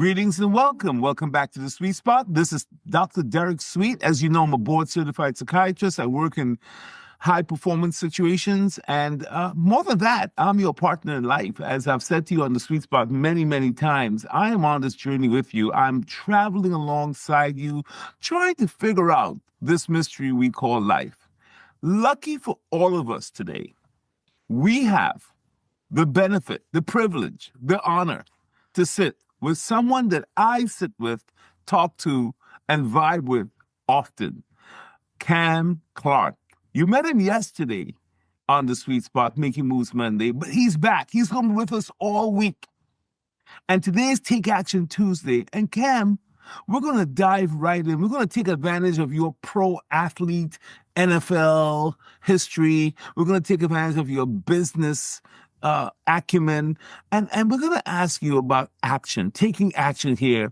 Greetings and welcome. Welcome back to the Sweet Spot. This is Dr. Derek Sweet. As you know, I'm a board-certified psychiatrist. I work in high-performance situations. And more than that, I'm your partner in life. As I've said to you on the Sweet Spot many, many times, I am on this journey with you. I'm traveling alongside you, trying to figure out this mystery we call life. Lucky for all of us today, we have the benefit, the privilege, the honor to sit with someone that I sit with, talk to, and vibe with often, Cam Clark. You met him yesterday on the Sweet Spot, Making Moves Monday, but he's back. He's going to be with us all week. And today is Take Action Tuesday. And Cam, we're going to dive right in. We're going to take advantage of your pro athlete, NFL history. We're going to take advantage of your business acumen. And we're going to ask you about action, taking action here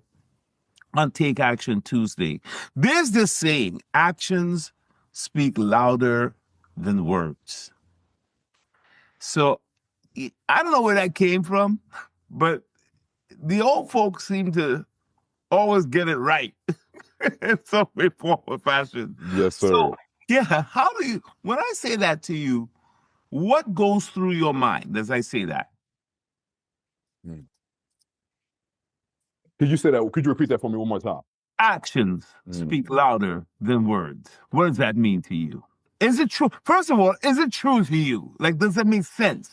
on Take Action Tuesday. There's this saying, actions speak louder than words. So I don't know where that came from, but the old folks seem to always get it right in some way, form, or fashion. Yes, sir. So, yeah, how do you, when I say that to you, what goes through your mind as I say that? Could you say that? Could you repeat that for me one more time? Actions speak louder than words. What does that mean to you? Is it true? First of all, is it true to you? Like, does that make sense?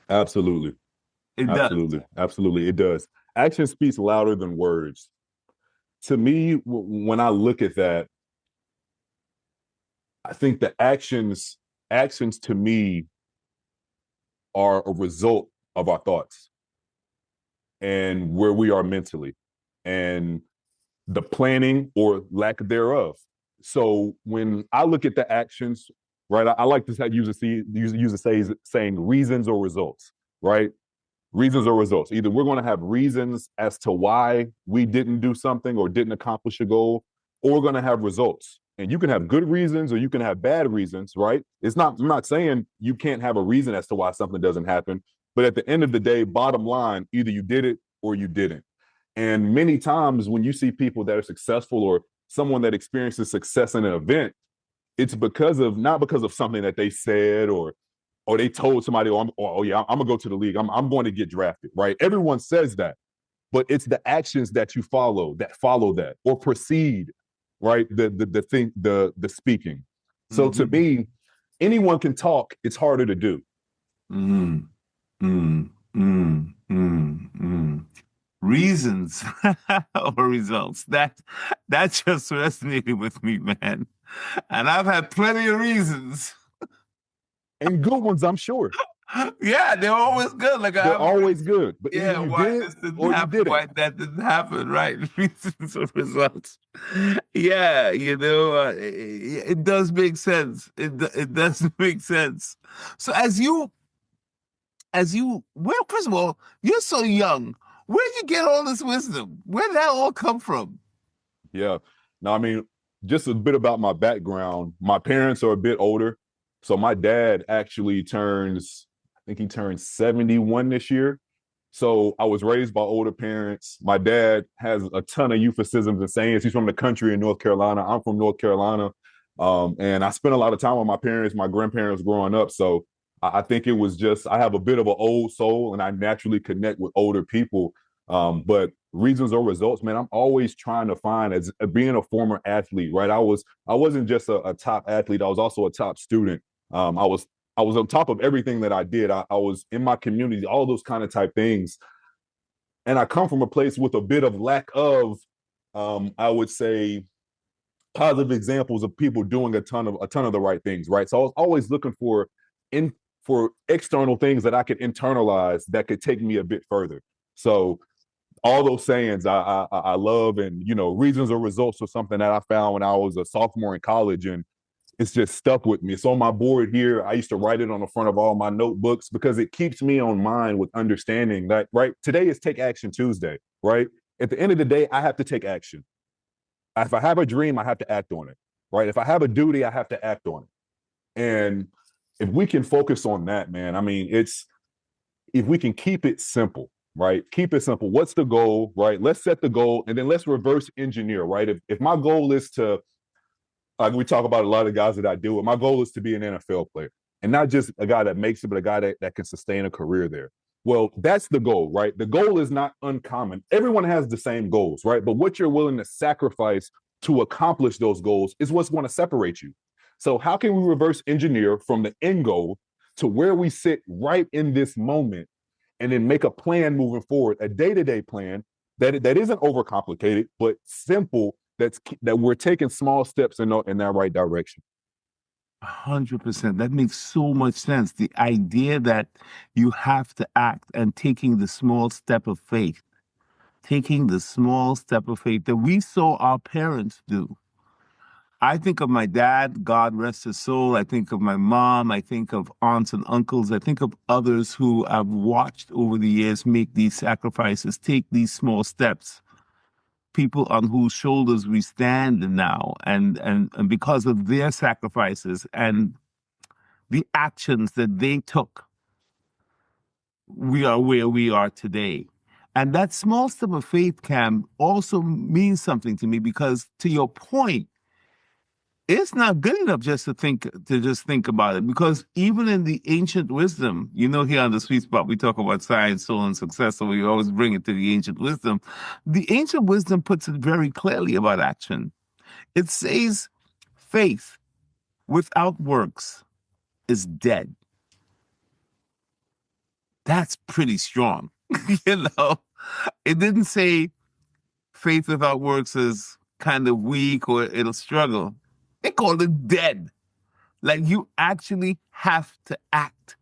Absolutely. It Absolutely. does. Absolutely. It does. Action speaks louder than words. To me, when I look at that, I think the actions to me are a result of our thoughts and where we are mentally and the planning or lack thereof. So when I look at the actions, right, I like to use a saying reasons or results, right? Reasons or results. Either we're going to have reasons as to why we didn't do something or didn't accomplish a goal, or we're going to have results. And you can have good reasons or you can have bad reasons, right? I'm not saying you can't have a reason as to why something doesn't happen, but at the end of the day, bottom line, either you did it or you didn't. And many times when you see people that are successful or someone that experiences success in an event, it's not because of something that they said or they told somebody, I'm gonna go to the league. I'm going to get drafted, right? Everyone says that, but it's the actions that you follow that or proceed, right? The speaking. So to me, anyone can talk. It's harder to do. Reasons or results. That just resonated with me, man. And I've had plenty of reasons. And good ones, I'm sure. Yeah, they're always good. Like they're always good. But yeah, either you why did this didn't or happen, you didn't. why that didn't happen, right? Reasons or results. Yeah, it does make sense. It does make sense. So well, first of all, you're so young. Where did you get all this wisdom? Where did that all come from? Yeah. No, I mean, just a bit about my background. My parents are a bit older. So my dad actually I think he turns 71 this year. So I was raised by older parents. My dad has a ton of euphemisms and sayings. He's from the country in North Carolina. I'm from North Carolina. And I spent a lot of time with my parents, my grandparents growing up. So I think it was just, I have a bit of an old soul and I naturally connect with older people. But reasons or results, man, I'm always trying to find, as being a former athlete, right? I wasn't just a top athlete. I was also a top student. I was on top of everything that I did. I was in my community, all those kind of type things. And I come from a place with a bit of lack of, I would say, positive examples of people doing a ton of the right things, right? So I was always looking for external things that I could internalize that could take me a bit further. So all those sayings I love, and reasons or results are something that I found when I was a sophomore in college, and it's just stuck with me. It's on my board here. I used to write it on the front of all my notebooks because it keeps me on mind with understanding that, right? Today is Take Action Tuesday, right? At the end of the day, I have to take action. If I have a dream, I have to act on it, right? If I have a duty, I have to act on it. And if we can focus on that, man, I mean, if we can keep it simple, right? Keep it simple. What's the goal, right? Let's set the goal and then let's reverse engineer, right? If my goal is to, like we talk about a lot of guys that I deal with, my goal is to be an NFL player and not just a guy that makes it, but a guy that can sustain a career there. Well, that's the goal, right? The goal is not uncommon. Everyone has the same goals, right? But what you're willing to sacrifice to accomplish those goals is what's going to separate you. So, how can we reverse engineer from the end goal to where we sit right in this moment and then make a plan moving forward, a day-to-day plan that isn't overcomplicated, but simple, that we're taking small steps in that right direction. 100%. That makes so much sense. The idea that you have to act and taking the small step of faith, taking the small step of faith that we saw our parents do. I think of my dad, God rest his soul. I think of my mom. I think of aunts and uncles. I think of others who I've watched over the years make these sacrifices, take these small steps. People on whose shoulders we stand now, and because of their sacrifices and the actions that they took, we are where we are today. And that small step of faith, Cam, also means something to me because, to your point, it's not good enough just to think about it, because even in the ancient wisdom, here on the Sweet Spot we talk about science, soul, and success, so we always bring it to the ancient wisdom. The ancient wisdom puts it very clearly about action. It says faith without works is dead. That's pretty strong. you know it didn't say faith without works is kind of weak or it'll struggle. It called it dead. Like, you actually have to act.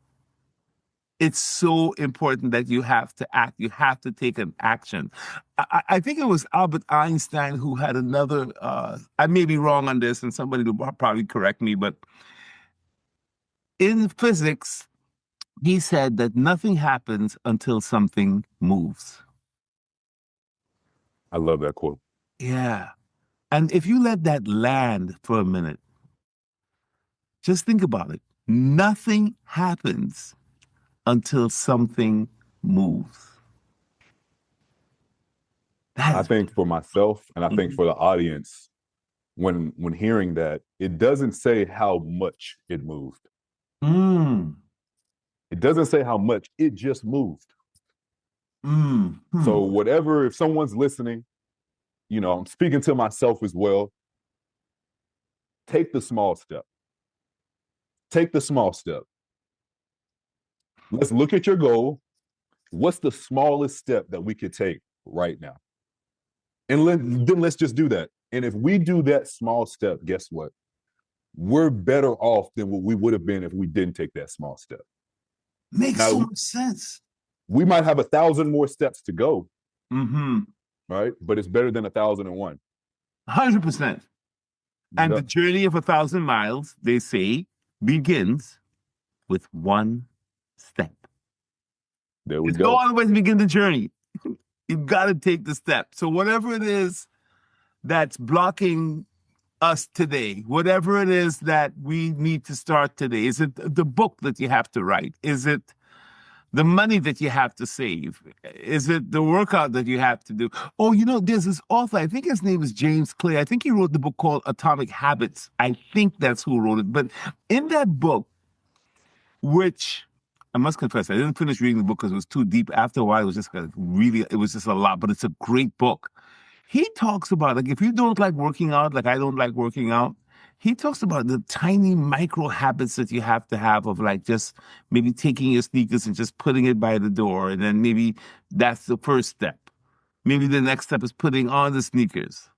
It's so important that you have to act. You have to take an action. I think it was Albert Einstein who had another, I may be wrong on this and somebody will probably correct me, but in physics, he said that nothing happens until something moves. I love that quote. Yeah. And if you let that land for a minute, just think about it. Nothing happens until something moves. That I is. think for myself and I think Mhm. for the audience, when hearing that, it doesn't say how much it moved. Mm. It doesn't say how much, it just moved. Mm. So Hmm. whatever, if someone's listening, I'm speaking to myself as well. Take the small step. Take the small step. Let's look at your goal. What's the smallest step that we could take right now? And then let's just do that. And if we do that small step, guess what? We're better off than what we would have been if we didn't take that small step. Makes so Now, much sense. we might have 1,000 more steps to go, Mm-hmm. right? But it's better than 1,001. 100%. And the Yep. journey of 1,000 miles, they say, begins with one step. There we There's no go. other way to begin the journey. You've got to take the step. So whatever it is that's blocking us today, whatever it is that we need to start today, is it the book that you have to write? Is it the money that you have to save? Is it the workout that you have to do? Oh, there's this author, I think his name is James Clear. I think he wrote the book called Atomic Habits. I think that's who wrote it. But in that book, which I must confess, I didn't finish reading the book because it was too deep. After a while, it was just a lot, but it's a great book. He talks about, like, if you don't like working out, like I don't like working out, he talks about the tiny micro habits that you have to have of, like, just maybe taking your sneakers and just putting it by the door. And then maybe that's the first step. Maybe the next step is putting on the sneakers.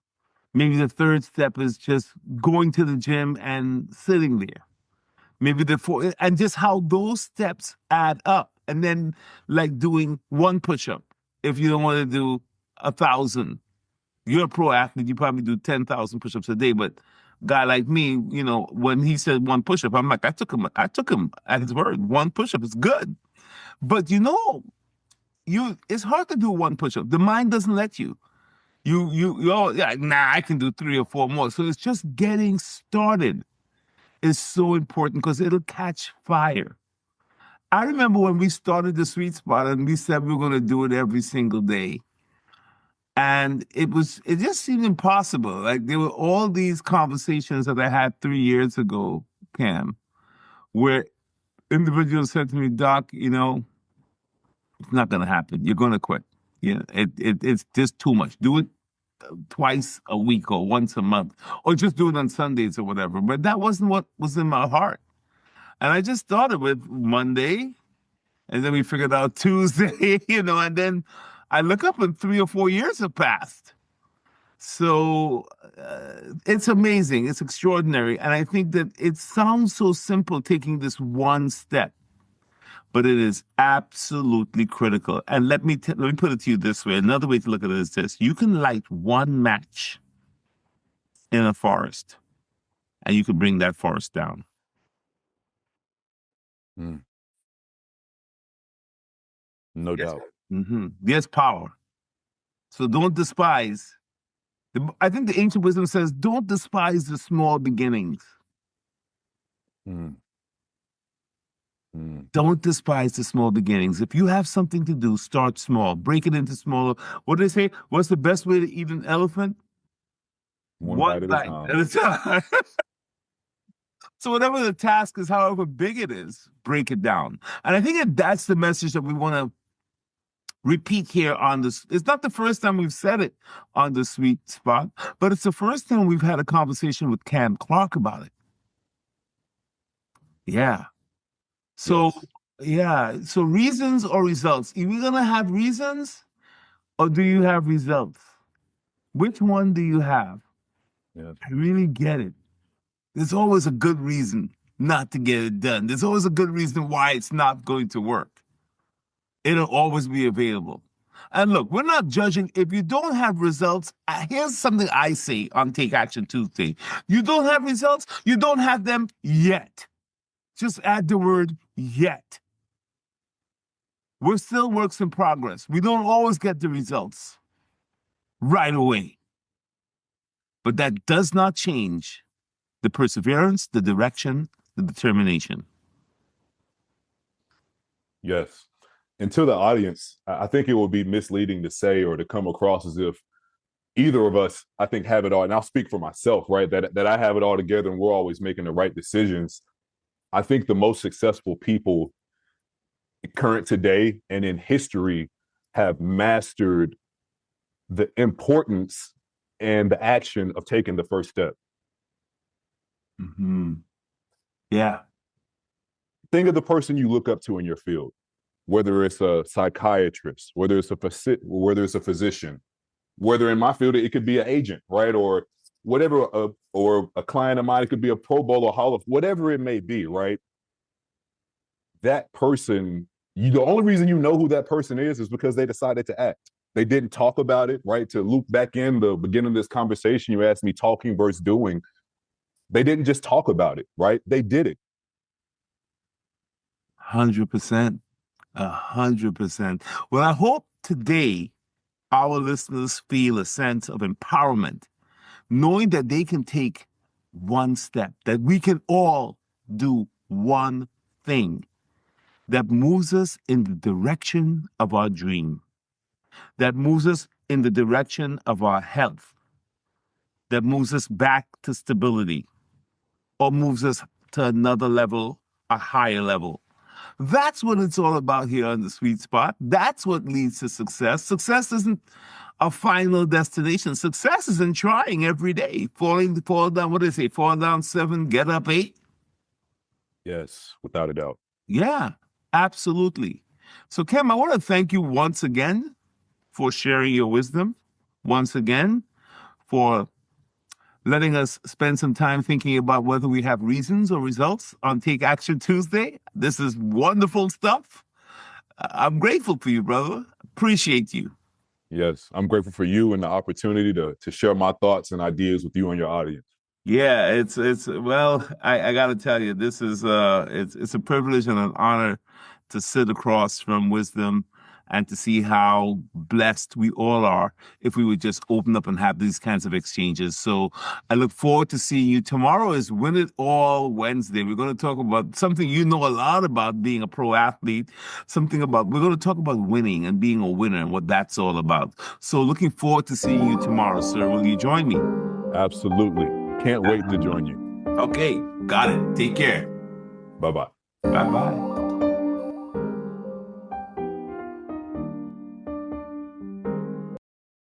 Maybe the third step is just going to the gym and sitting there. Maybe the four, and just how those steps add up. And then, like, doing one push-up. If you don't want to do 1,000, you're a pro athlete, you probably do 10,000 push-ups a day. But a guy like me, when he said one push-up, I'm like, I took him at his word. One push-up is good. But it's hard to do one push-up. The mind doesn't let you. Yeah, nah, I can do three or four more. So it's just getting started is so important because it'll catch fire. I remember when we started the Sweet Spot and we said we were going to do it every single day. And it just seemed impossible. Like there were all these conversations that I had 3 years ago, Cam, where individuals said to me, Doc, it's not going to happen. You're going to quit. It's just too much. Do it twice a week or once a month, or just do it on Sundays or whatever. But that wasn't what was in my heart. And I just started with Monday, and then we figured out Tuesday, and then I look up and 3 or 4 years have passed. So it's amazing. It's extraordinary. And I think that it sounds so simple taking this one step, but it is absolutely critical. And let me put it to you this way. Another way to look at it is this. You can light one match in a forest and you can bring that forest down. Mm. No doubt. There's power. So don't despise. I think the ancient wisdom says, don't despise the small beginnings. Mm. Mm. Don't despise the small beginnings. If you have something to do, start small. Break it into smaller. What do they say? What's the best way to eat an elephant? One bite at a Bite time. at a time. So whatever the task is, however big it is, break it down. And I think that's the message that we want to repeat here on this. It's not the first time we've said it on the Sweet Spot, but it's the first time we've had a conversation with Cam Clark about it. Yeah. So, Yes. yeah. So reasons or results? Are we going to have reasons or do you have results? Which one do you have? Yes. I really get it. There's always a good reason not to get it done. There's always a good reason why it's not going to work. It'll always be available. And look, we're not judging. If you don't have results, here's something I say on Take Action Tuesday. You don't have results, you don't have them yet. Just add the word yet. We're still works in progress. We don't always get the results right away. But that does not change the perseverance, the direction, the determination. Yes. And to the audience, I think it would be misleading to say or to come across as if either of us, I think, have it all. And I'll speak for myself, right? That I have it all together and we're always making the right decisions. I think the most successful people current today and in history have mastered the importance and the action of taking the first step. Yeah. Think of the person you look up to in your field, whether it's a psychiatrist, whether it's a physician, whether in my field it could be an agent, right, or whatever, or a client of mine, it could be a Pro Bowl or Hall of, whatever it may be, right? That person, the only reason you know who that person is because they decided to act. They didn't talk about it, right? To loop back in the beginning of this conversation, you asked me talking versus doing. They didn't just talk about it, right? They did it. 100%. 100%. Well, I hope today our listeners feel a sense of empowerment, knowing that they can take one step, that we can all do one thing that moves us in the direction of our dream, that moves us in the direction of our health, that moves us back to stability, or moves us to another level, a higher level. That's what it's all about here on the Sweet Spot. That's what leads to success. Success isn't a final destination. Success is in trying every day. Fall down, what do they say? Fall down 7, get up 8. Yes, without a doubt. Yeah, absolutely. So, Cam, I want to thank you once again for sharing your wisdom, once again for letting us spend some time thinking about whether we have reasons or results on Take Action Tuesday. This is wonderful stuff. I'm grateful for you, brother. Appreciate you. Yes, I'm grateful for you and the opportunity to share my thoughts and ideas with you and your audience. Yeah, it's well, I got to tell you, this is it's a privilege and an honor to sit across from wisdom and to see how blessed we all are if we would just open up and have these kinds of exchanges. So I look forward to seeing you. Tomorrow is Win It All Wednesday. We're going to talk about something you know a lot about, being a pro athlete, we're going to talk about winning and being a winner and what that's all about. So looking forward to seeing you tomorrow, sir. Will you join me? Absolutely. Can't wait to join you. Okay, got it. Take care. Bye bye. Bye bye.